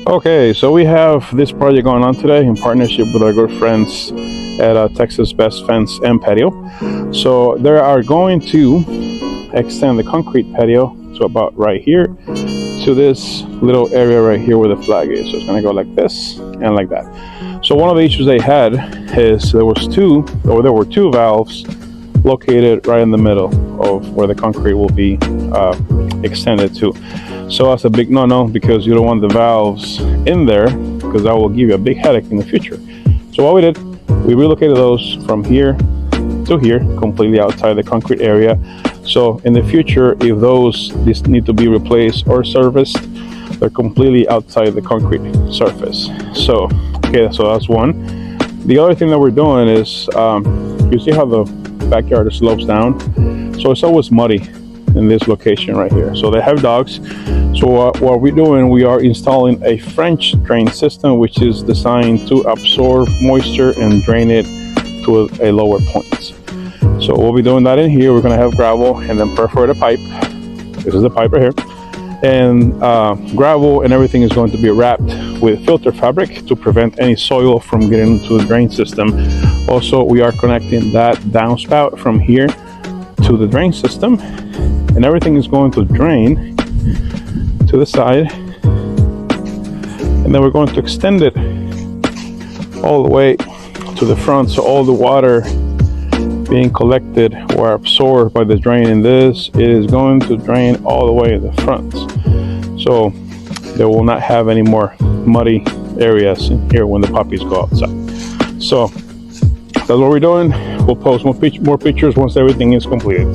Okay, so we have this project going on today in partnership with our good friends at Texas Best Fence and Patio. So they are going to extend the concrete patio to about right here to this little area right here where the flag is. So it's going to go like this and like that. So one of the issues they had is there were two valves located right in the middle of where the concrete will be extended to. So that's a big no-no, because you don't want the valves in there, because that will give you a big headache in the future. So what we did, we relocated those from here to here, completely outside the concrete area. So in the future, if these need to be replaced or serviced, they're completely outside the concrete surface. So okay, so that's one. The other thing that we're doing is, you see how the backyard slopes down? So it's always muddy in this location right here. So they have dogs. So what we're doing, we are installing a French drain system, which is designed to absorb moisture and drain it to a lower point. So we'll be doing that in here. We're going to have gravel and then perforate a pipe. This is the pipe right here. And gravel and everything is going to be wrapped with filter fabric to prevent any soil from getting into the drain system. Also, we are connecting that downspout from here to the drain system, and everything is going to drain to the side, and then we're going to extend it all the way to the front, so all the water being collected or absorbed by the drain in this, it is going to drain all the way to the front, so they will not have any more muddy areas in here when the puppies go outside. So that's what we're doing. We'll post more pictures once everything is completed.